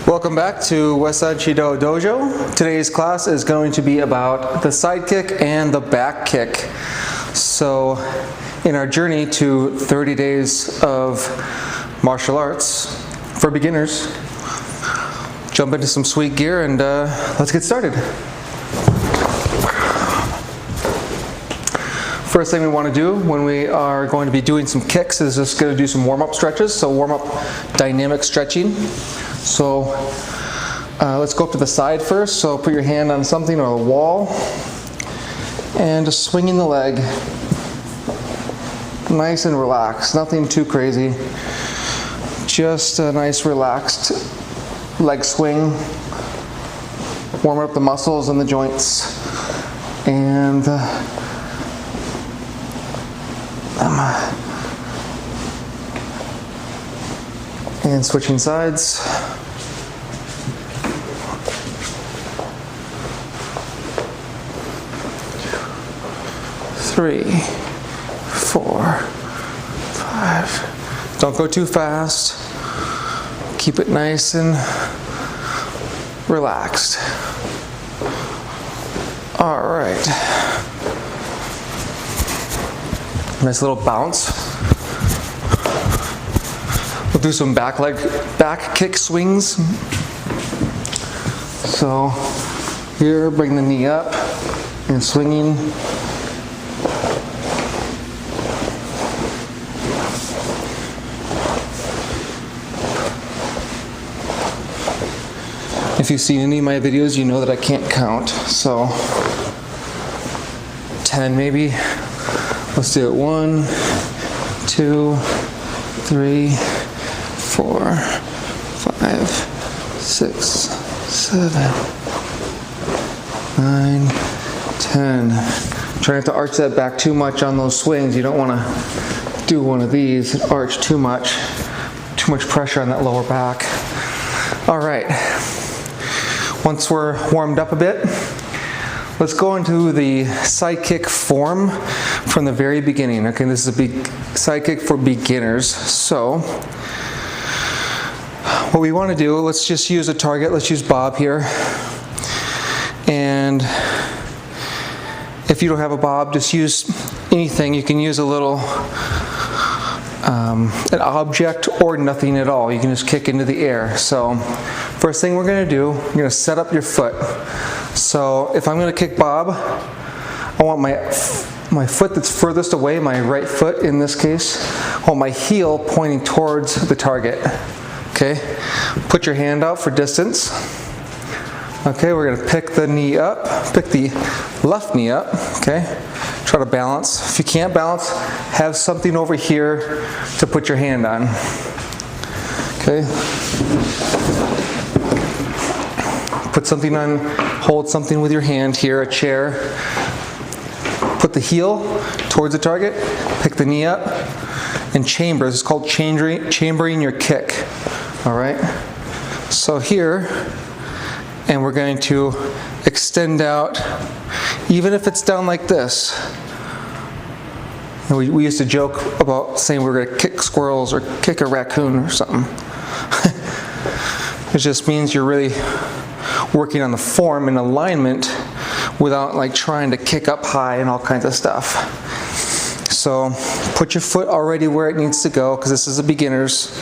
Welcome back to WasenshiDo Dojo. Today's class is going to be about the side kick and the back kick. So in our journey to 30 days of martial arts for beginners, jump into some sweet gear and let's get started. First thing we want to do when we are going to be doing some kicks is just going to do some warm-up stretches. So warm-up dynamic stretching. So let's go up to the side first. So put your hand on something or a wall and just swinging the leg. Nice and relaxed, nothing too crazy. Just a nice relaxed leg swing. Warming up the muscles and the joints. And switching sides. Three, 4, 5. Don't go too fast. Keep it nice and relaxed. All right. Nice little bounce. We'll do some back kick swings. So here, bring the knee up and swinging. If you've seen any of my videos, you know that I can't count. So 10 maybe. Let's do it. 1, 2, 3, 4, 5, 6, 7, 9, 10. Try not to arch that back too much on those swings. You don't want to do one of these and arch too much pressure on that lower back. All right. Once we're warmed up a bit, let's go into the side kick form from the very beginning. Okay, this is a big side kick for beginners. So what we want to do, let's just use a target. Let's use Bob here. And if you don't have a Bob, just use anything. You can use a little an object or nothing at all. You can just kick into the air. So first thing we're going to do, you're going to set up your foot. So if I'm going to kick Bob, I want my foot that's furthest away, my right foot in this case, I want my heel pointing towards the target. Okay, put your hand out for distance. Okay, we're going to pick the knee up, pick the left knee up. Okay, try to balance. If you can't balance, have something over here to put your hand on. Okay. Put something on, hold something with your hand here, a chair. Put the heel towards the target, pick the knee up, and chamber. This is called chambering your kick. All right? So here, and we're going to extend out, even if it's down like this. And we used to joke about saying we were going to kick squirrels or kick a raccoon or something. It just means you're really working on the form and alignment without like trying to kick up high and all kinds of stuff. So put your foot already where it needs to go, because this is a beginner's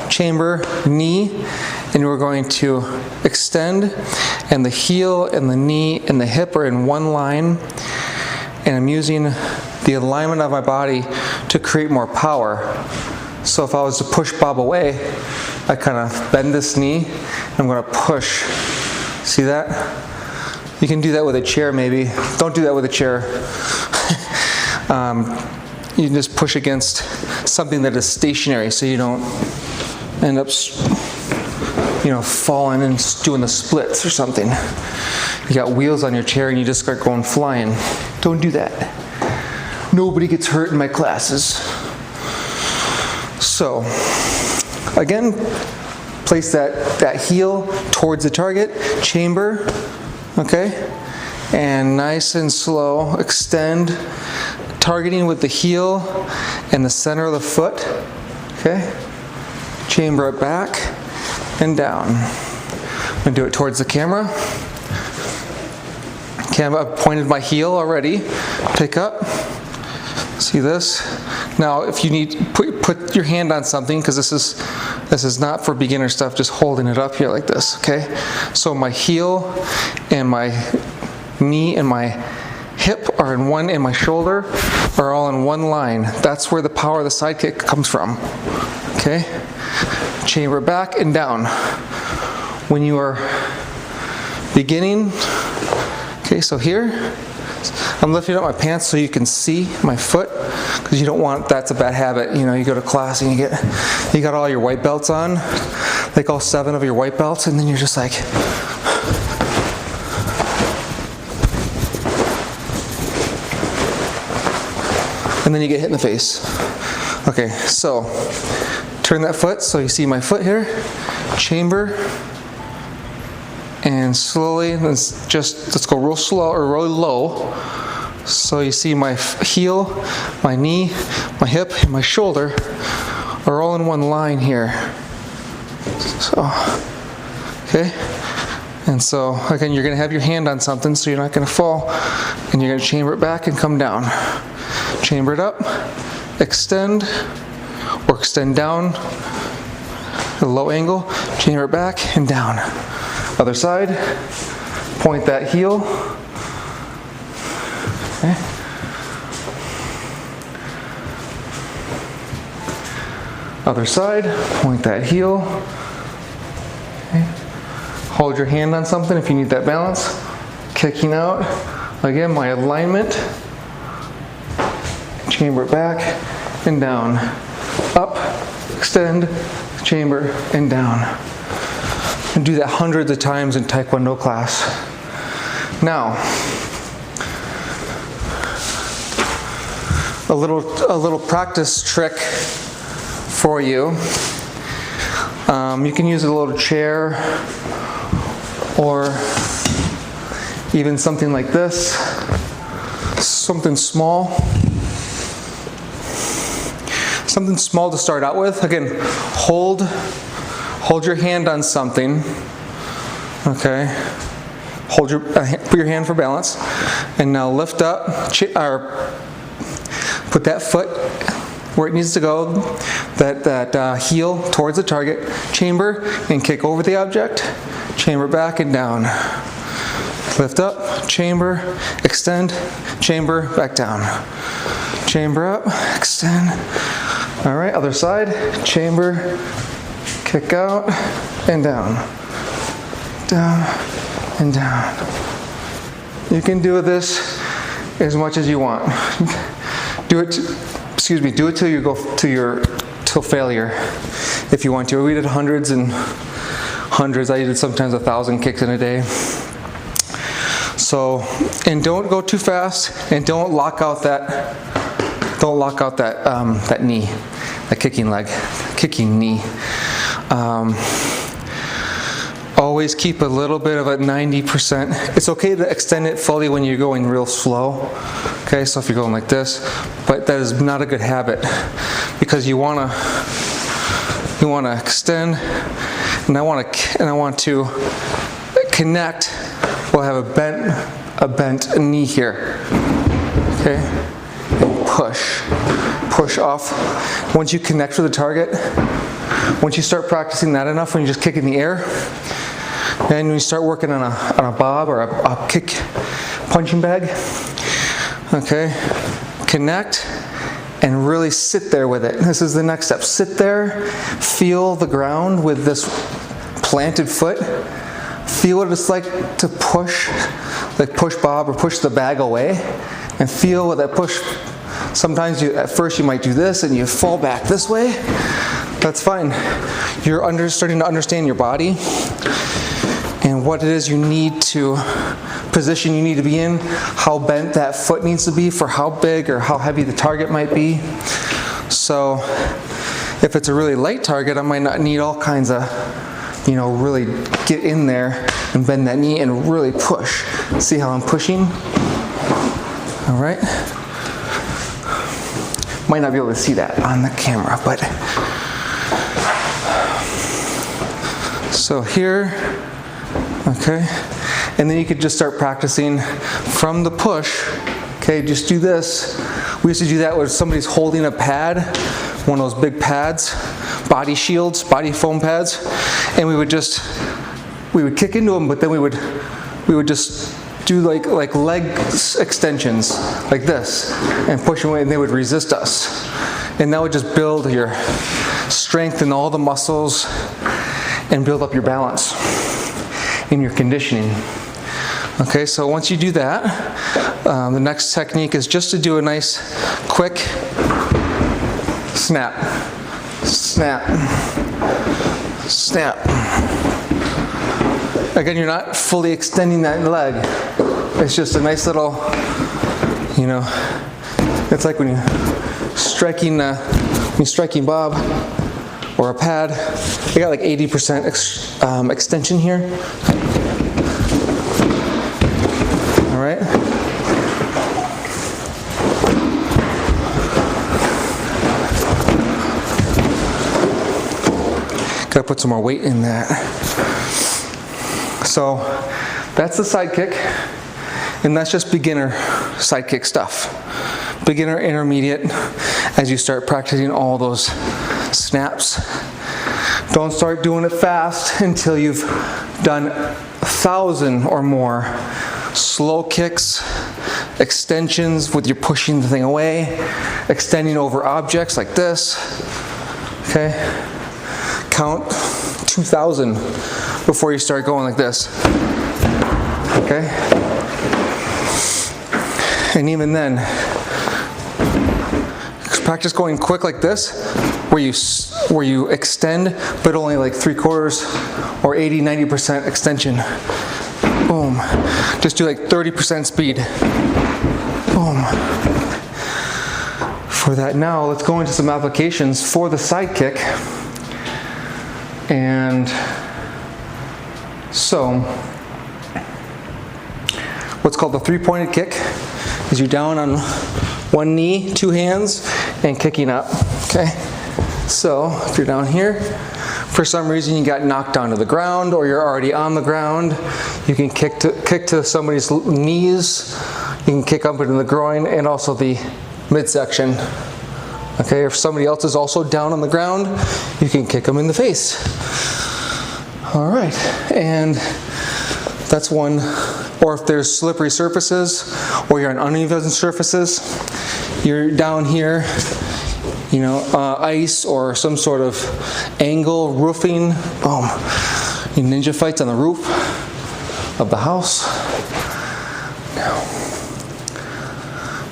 chamber, knee, and we're going to extend, and the heel and the knee and the hip are in one line, and I'm using the alignment of my body to create more power. So if I was to push Bob away, I kind of bend this knee, and I'm going to push. See that? You can do that with a chair maybe. Don't do that with a chair. You can just push against something that is stationary so you don't end up, falling and doing the splits or something. You got wheels on your chair and you just start going flying. Don't do that. Nobody gets hurt in my classes. So, again, place that heel towards the target, chamber, okay? And nice and slow, extend, targeting with the heel and the center of the foot. Okay? Chamber it back and down. I'm going to do it towards the camera. Okay, I've pointed my heel already. Pick up. See this? Now, if you need, put your hand on something, because this is not for beginner stuff, just holding it up here like this, okay? So my heel and my knee and my hip are in one, and my shoulder are all in one line. That's where the power of the Sidekick comes from, okay? Chamber back and down. When you are beginning, okay, so here, I'm lifting up my pants so you can see my foot, because you don't want, that's a bad habit. You know, you go to class and you got all your white belts on, like all 7 of your white belts, and then you're just like, and then you get hit in the face. Okay, so turn that foot so you see my foot here, chamber, and slowly, let's go real slow or really low. So you see my heel, my knee, my hip, and my shoulder are all in one line here. So, okay. And so, again, you're going to have your hand on something so you're not going to fall. And you're going to chamber it back and come down. Chamber it up, extend, or extend down, a low angle, chamber it back and down. Other side, point that heel. Okay. Other side, point that heel. Okay. Hold your hand on something if you need that balance. Kicking out. Again, my alignment. Chamber it back and down. Up, extend, chamber, and down. And do that hundreds of times in Taekwondo class. Now, a little practice trick for you. You can use a little chair or even something like this, something small. Something small to start out with. Again, hold your hand on something. Okay. Put your hand for balance, and now lift up, or put that foot where it needs to go, that heel towards the target, chamber, and kick over the object, chamber back and down. Lift up, chamber, extend, chamber, back down. Chamber up, extend. All right, other side, chamber, kick out, and down. Down, and down. You can do this as much as you want. Do it till you go till failure, if you want to. We did hundreds and hundreds. I did sometimes 1,000 kicks in a day. So, and don't go too fast, and don't lock out that knee, that kicking knee. Always keep a little bit of a 90%. It's okay to extend it fully when you're going real slow. Okay, so if you're going like this, but that is not a good habit, because you wanna extend, and I want to connect. We'll have a bent knee here. Okay, and push off. Once you connect with the target, once you start practicing that enough, when you just kick in the air, and when you start working on a bob or a kick punching bag, okay, connect and really sit there with it. This is the next step. Sit there, feel the ground with this planted foot. Feel what it's like to push bob or push the bag away, and feel what that push. Sometimes at first you might do this and you fall back this way. That's fine. You're starting to understand your body and what it is you need to, position you need to be in, how bent that foot needs to be for how big or how heavy the target might be. So if it's a really light target, I might not need all kinds of you know, really get in there and bend that knee and really push. See how I'm pushing? All right. Might not be able to see that on the camera, but so here, okay, and then you could just start practicing from the push. Okay, just do this. We used to do that when somebody's holding a pad, one of those big pads, body shields, body foam pads, and we would kick into them, but then we would just do like leg extensions like this and push away, and they would resist us. And that would just build your strength in all the muscles and build up your balance and your conditioning. Okay, so once you do that, the next technique is just to do a nice quick snap, snap, snap. Again, you're not fully extending that leg. It's just a nice little, you know, it's like when you're striking Bob or a pad, you got like 80% extension here. All right. Gotta put some more weight in that. So that's the Sidekick, and that's just beginner Sidekick stuff. Beginner, intermediate, as you start practicing all those snaps. Don't start doing it fast until you've done 1,000 or more slow kicks, extensions with you pushing the thing away, extending over objects like this. Okay? Count 2,000 before you start going like this. Okay? And even then, practice going quick like this, where you extend, but only like 3/4 or 80-90% extension. Boom. Just do like 30% speed. Boom. For that, now let's go into some applications for the Sidekick. And so, what's called the three-pointed kick is you're down on one knee, two hands, and kicking up. Okay? So, if you're down here, for some reason you got knocked down to the ground, or you're already on the ground, you can kick to somebody's knees, you can kick up into the groin and also the midsection. Okay, if somebody else is also down on the ground, you can kick them in the face. All right, and that's one. Or if there's slippery surfaces, or you're on uneven surfaces, you're down here, you know, ice or some sort of angle, roofing, boom. You ninja fights on the roof of the house. Now,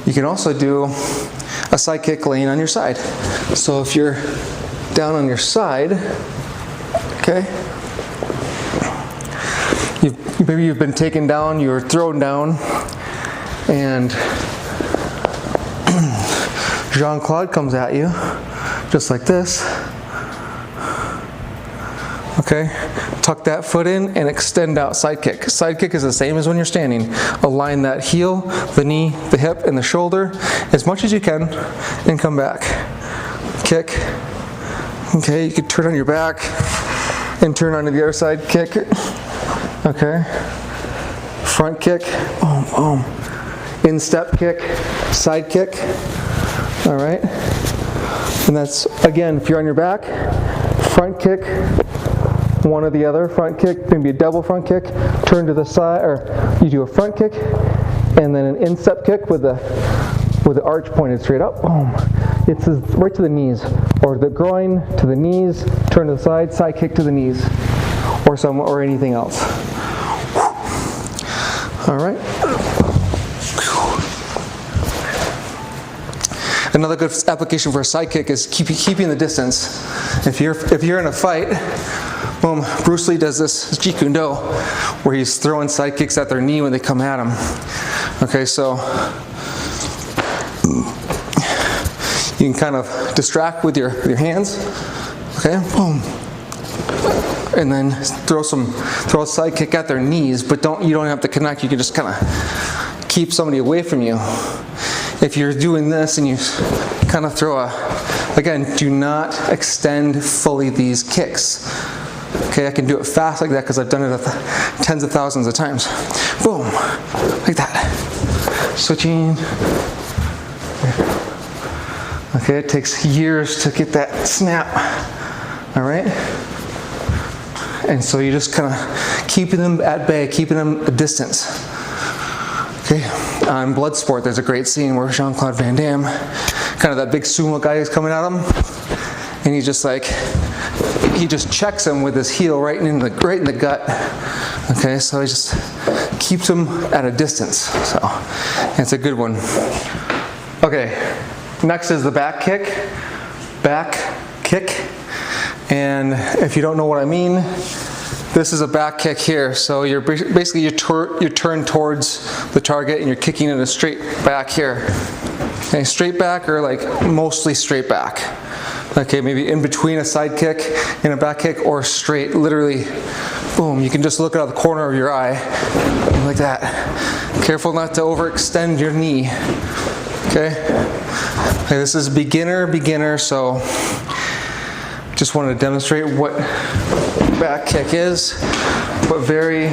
you can also do a Sidekick laying on your side. So if you're down on your side, okay, maybe you've been taken down, you were thrown down, and Jean-Claude comes at you, just like this. Okay, tuck that foot in and extend out Sidekick. Sidekick is the same as when you're standing. Align that heel, the knee, the hip, and the shoulder as much as you can, and come back. Kick. Okay, you can turn on your back and turn onto the other side. Kick. Okay. Front kick. Boom, boom. Instep kick. Side kick. All right. And that's, again, if you're on your back, front kick, one or the other, front kick, maybe a double front kick, turn to the side, or you do a front kick, and then an instep kick with the arch pointed straight up. Boom. It's right to the knees, or the groin to the knees, turn to the side kick to the knees, or anything else. All right. Another good application for a Sidekick is keeping the distance. If you're in a fight, boom, Bruce Lee does this Jeet Kune Do, where he's throwing side kicks at their knee when they come at him. Okay, so you can kind of distract with your hands. Okay, boom. and then throw a Sidekick at their knees, but you don't have to connect. You can just kind of keep somebody away from you. If you're doing this and you kind of throw again, do not extend fully these kicks. Okay, I can do it fast like that because I've done it tens of thousands of times. Boom, like that. Switching. Okay, it takes years to get that snap. All right? And so you're just kind of keeping them at bay, keeping them a distance. Okay, on Bloodsport, there's a great scene where Jean-Claude Van Damme, kind of that big sumo guy who's coming at him, and he's just like, he just checks him with his heel right in the gut. Okay, so he just keeps him at a distance. So it's a good one. Okay, next is the back kick. Back kick. And if you don't know what I mean, this is a back kick here. So you're basically you turn towards the target and you're kicking in a straight back here. Okay, straight back or like mostly straight back. Okay, maybe in between a side kick and a back kick, or straight, literally, boom. You can just look out the corner of your eye, like that. Careful not to overextend your knee. Okay, this is beginner, so just wanted to demonstrate what back kick is, but very,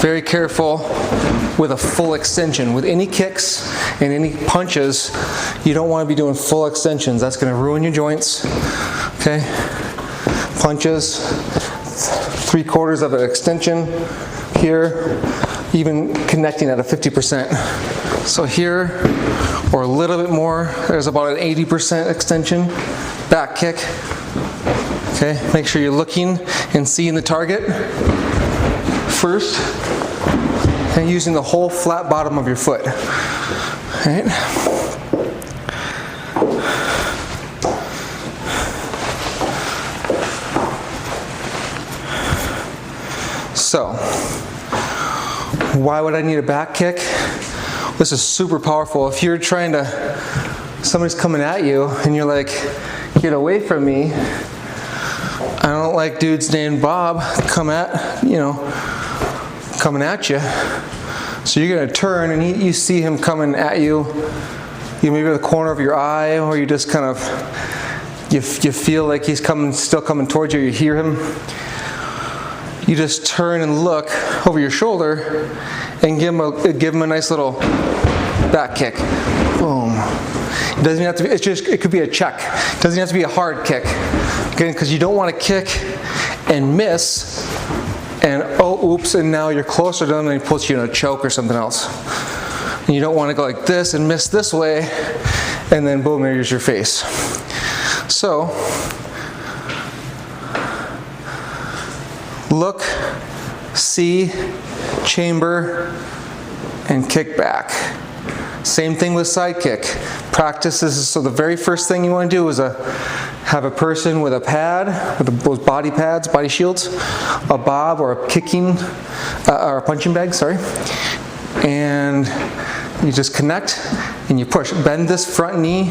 very careful with a full extension. With any kicks and any punches, you don't want to be doing full extensions. That's going to ruin your joints. Okay? Punches, 3/4 of an extension here, even connecting at a 50%. So here, or a little bit more, there's about an 80% extension. Back kick. Okay? Make sure you're looking and seeing the target first, and using the whole flat bottom of your foot. Right? So, why would I need a back kick? This is super powerful. If you're somebody's coming at you and you're like, get away from me. I don't like dudes named Bob coming at you. So you're gonna turn and you see him coming at you. You maybe the corner of your eye, or you just kind of you feel like he's still coming towards you. You hear him. You just turn and look over your shoulder and give him a nice little back kick. Boom. It doesn't have to be. It could be a check. It doesn't have to be a hard kick. Again, because you don't want to kick and miss. And oh, oops, and now you're closer to them and he puts you in a choke or something else. And you don't want to go like this and miss this way, and then boom, there's your face. So, look, see, chamber, and kick back. Same thing with side kick. Practice this. So the very first thing you want to do is have a person with a pad, with those body pads, body shields, a bob or a kicking, or a punching bag, sorry. And you just connect and you push. Bend this front knee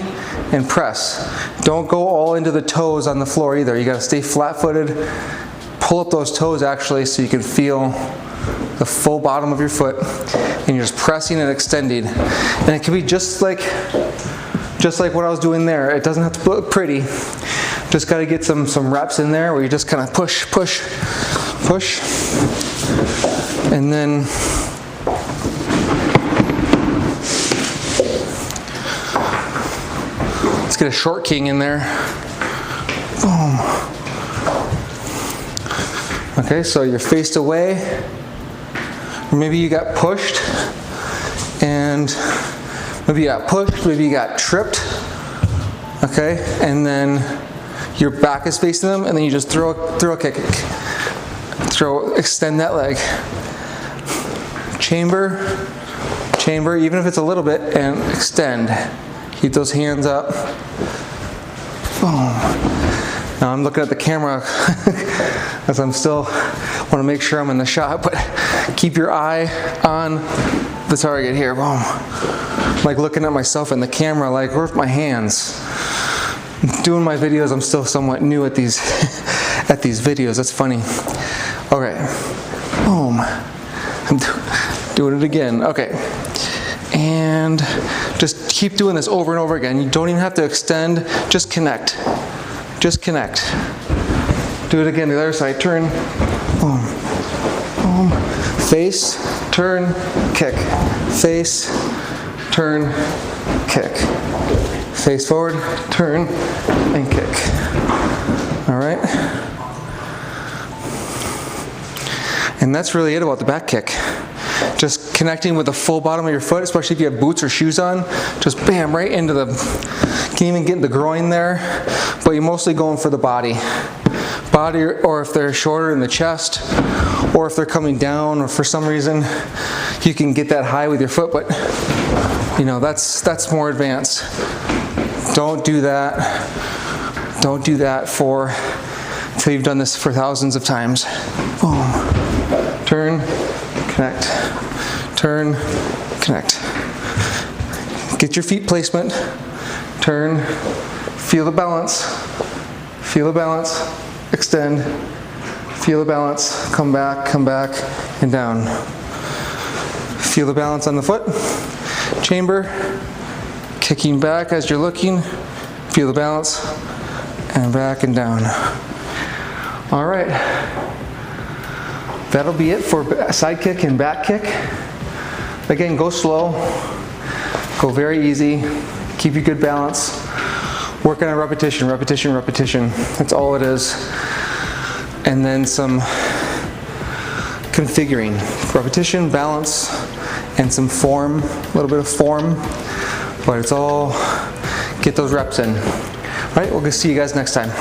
and press. Don't go all into the toes on the floor either. You got to stay flat-footed. Pull up those toes actually so you can feel the full bottom of your foot, and you're just pressing and extending. And it can be just like what I was doing there. It doesn't have to look pretty. Just got to get some reps in there where you just kind of push, and then let's get a short king in there. Boom. Okay, so you're faced away. Maybe you got pushed, and maybe you got pushed, maybe you got tripped. Okay, and then your back is facing them, and then you just throw a kick. Extend that leg. Chamber, even if it's a little bit, and extend. Keep those hands up. Boom. Now I'm looking at the camera as I'm still want to make sure I'm in the shot, but keep your eye on the target here. Boom. I'm like looking at myself in the camera, like, where's my hands? Doing my videos, I'm still somewhat new at these these videos. That's funny. Okay. Boom. I'm doing it again. Okay. And just keep doing this over and over again. You don't even have to extend. Just connect. Just connect. Do it again. The other side. Turn. Boom. Boom. Face. Turn. Kick. Face. Turn. Kick. Face forward. Turn. And kick. All right. And that's really it about the back kick. Just connecting with the full bottom of your foot, especially if you have boots or shoes on. Just bam, right into the, can even get in the groin there, but you're mostly going for the body. Body, or if they're shorter in the chest, or if they're coming down, or for some reason you can get that high with your foot, but you know, that's more advanced. Don't do that. Don't do that until you've done this for thousands of times. Boom. Turn, connect. Turn, connect. Get your feet placement. Turn, feel the balance. Feel the balance. Extend. Feel the balance. Come back, and down. Feel the balance on the foot. Chamber. Kicking back as you're looking. Feel the balance. And back and down. All right. That'll be it for side kick and back kick. Again, go slow. Go very easy. Keep your good balance. Work on a repetition, repetition, repetition. That's all it is. And then some configuring. Repetition, balance, and some form. A little bit of form. But it's all, get those reps in. All right, we'll see you guys next time.